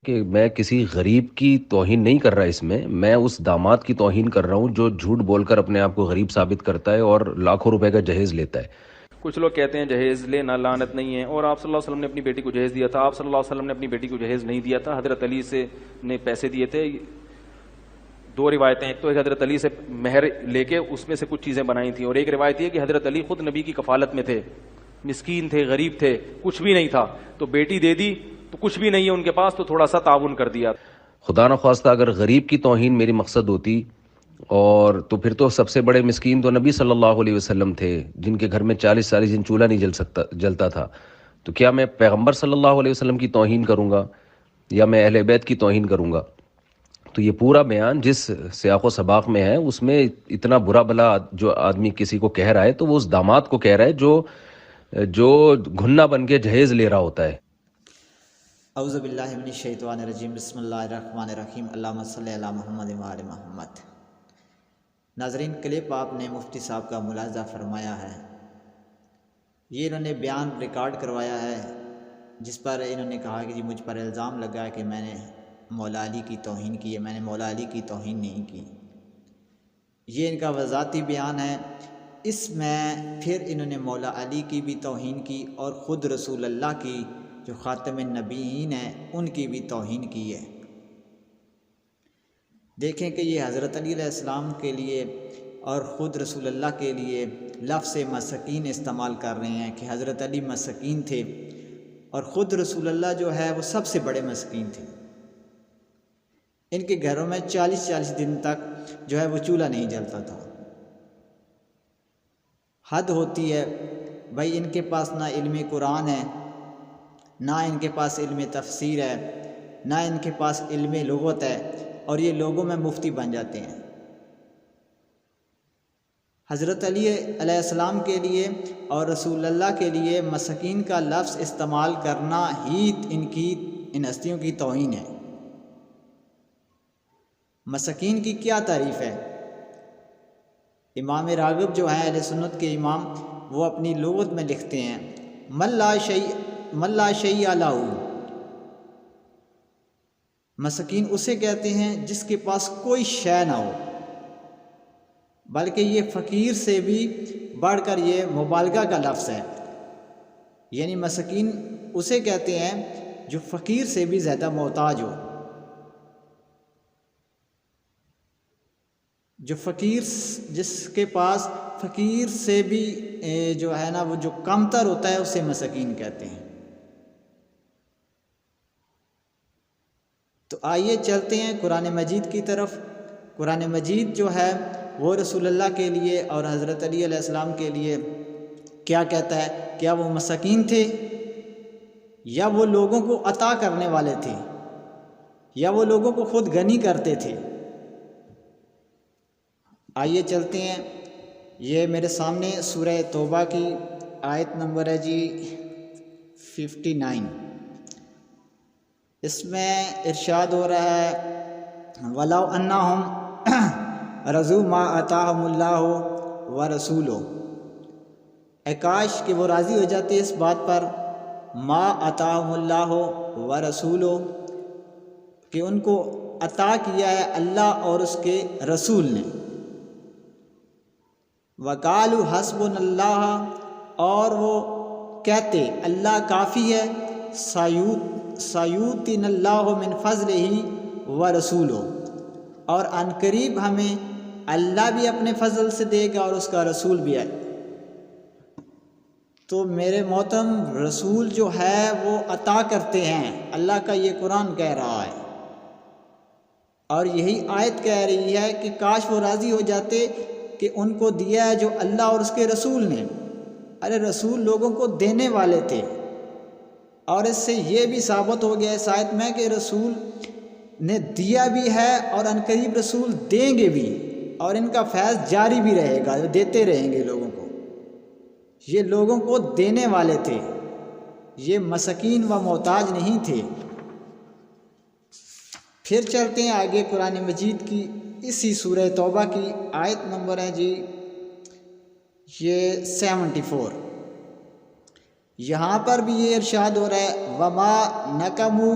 کہ میں کسی غریب کی توہین نہیں کر رہا، اس میں اس داماد کی توہین کر رہا ہوں جو جھوٹ بول کر اپنے آپ کو غریب ثابت کرتا ہے اور لاکھوں روپے کا جہیز لیتا ہے۔ کچھ لوگ کہتے ہیں جہیز لینا لعنت نہیں ہے، اور آپ صلی اللہ علیہ وسلم نے اپنی بیٹی کو جہیز دیا تھا، آپ صلی اللہ علیہ وسلم نے اپنی بیٹی کو جہیز نہیں دیا تھا، حضرت علی سے نے پیسے دیے تھے۔ دو روایتیں، ایک تو حضرت علی سے مہر لے کے اس میں سے کچھ چیزیں بنائی تھیں، اور ایک روایت یہ کہ حضرت علی خود نبی کی کفالت میں تھے، مسکین تھے، غریب تھے، کچھ بھی نہیں تھا، تو بیٹی دے دی تو کچھ بھی نہیں ہے ان کے پاس، تو تھوڑا سا تعاون کر دیا۔ خدا نخواستہ اگر غریب کی توہین میری مقصد ہوتی اور تو پھر تو سب سے بڑے مسکین تو نبی صلی اللہ علیہ وسلم تھے، جن کے گھر میں 40 دن چولہا نہیں جلتا تھا۔ تو کیا میں پیغمبر صلی اللہ علیہ وسلم کی توہین کروں گا یا میں اہل بیت کی توہین کروں گا؟ تو یہ پورا بیان جس سیاق و سباق میں ہے، اس میں اتنا برا بلا جو آدمی کسی کو کہہ رہا ہے تو وہ اس داماد کو کہہ رہا ہے جو گھنا بن کے جہیز لے رہا ہوتا ہے۔ اعوذ باللہ من الشیطان الرجیم، بسم اللہ الرحمن الرحیم، اللہم صلی علی محمد و آل محمد۔ ناظرین، کلپ آپ نے مفتی صاحب کا ملاحظہ فرمایا ہے، یہ انہوں نے بیان ریکارڈ کروایا ہے جس پر انہوں نے کہا کہ جی مجھ پر الزام لگا ہے کہ میں نے مولا علی کی توہین کی ہے۔ میں نے مولا علی کی توہین نہیں کی، یہ ان کا وضاحتی بیان ہے۔ اس میں پھر انہوں نے مولا علی کی بھی توہین کی اور خود رسول اللہ کی جو خاتم النبیین ہیں ان کی بھی توہین کی ہے۔ دیکھیں کہ یہ حضرت علی علیہ السلام کے لیے اور خود رسول اللہ کے لیے لفظ مسکین استعمال کر رہے ہیں کہ حضرت علی مسکین تھے اور خود رسول اللہ جو ہے وہ سب سے بڑے مسکین تھے۔ ان کے گھروں میں 40 دن تک جو ہے وہ چولہا نہیں جلتا تھا۔ حد ہوتی ہے بھائی، ان کے پاس نہ علم قرآن ہے، نہ ان کے پاس علم تفسیر ہے، نہ ان کے پاس علم لغت ہے، اور یہ لوگوں میں مفتی بن جاتے ہیں۔ حضرت علی علیہ السلام کے لیے اور رسول اللہ کے لیے مسکین کا لفظ استعمال کرنا ہی ان ہستیوں کی توہین ہے۔ مسکین کی کیا تعریف ہے؟ امام راغب جو ہیں اہل سنت کے امام، وہ اپنی لغت میں لکھتے ہیں من لا شیء لہ، مسکین اسے کہتے ہیں جس کے پاس کوئی شے نہ ہو، بلکہ یہ فقیر سے بھی بڑھ کر یہ مبالغہ کا لفظ ہے، یعنی مسکین اسے کہتے ہیں جو فقیر سے بھی زیادہ محتاج ہو، جو فقیر، جس کے پاس فقیر سے بھی جو ہے نا وہ جو کمتر ہوتا ہے اسے مسکین کہتے ہیں۔ تو آئیے چلتے ہیں قرآن مجید کی طرف۔ قرآن مجید جو ہے وہ رسول اللہ کے لیے اور حضرت علی علیہ السلام کے لیے کیا کہتا ہے؟ کیا وہ مساکین تھے، یا وہ لوگوں کو عطا کرنے والے تھے، یا وہ لوگوں کو خود غنی کرتے تھے؟ آئیے چلتے ہیں، یہ میرے سامنے سورہ توبہ کی آیت نمبر ہے جی 59۔ اس میں ارشاد ہو رہا ہے وَلَوْ أَنَّهُمْ رَضُوا مَا آتَاهُمُ اللَّهُ وَرَسُولُهُ، اے کاش کہ وہ راضی ہو جاتے اس بات پر ما آتاہم اللہ ورسولہ، کہ ان کو عطا کیا ہے اللہ اور اس کے رسول نے، وقالوا حسبنا اللہ، اور وہ کہتے اللہ کافی ہے، سیؤتینا اللہ من فضلہ ورسولہ، اور ان قریب ہمیں اللہ بھی اپنے فضل سے دے گا اور اس کا رسول بھی ہے۔ تو میرے محترم، رسول جو ہے وہ عطا کرتے ہیں، اللہ کا یہ قرآن کہہ رہا ہے، اور یہی آیت کہہ رہی ہے کہ کاش وہ راضی ہو جاتے کہ ان کو دیا ہے جو اللہ اور اس کے رسول نے۔ ارے رسول لوگوں کو دینے والے تھے، اور اس سے یہ بھی ثابت ہو گیا اس آیت میں کہ رسول نے دیا بھی ہے اور ان قریب رسول دیں گے بھی، اور ان کا فیض جاری بھی رہے گا، دیتے رہیں گے لوگوں کو۔ یہ لوگوں کو دینے والے تھے، یہ مساکین و محتاج نہیں تھے۔ پھر چلتے ہیں آگے قرآن مجید کی اسی سورہ توبہ کی آیت نمبر ہے جی یہ 74۔ یہاں پر بھی یہ ارشاد ہو رہا ہے وما نقموا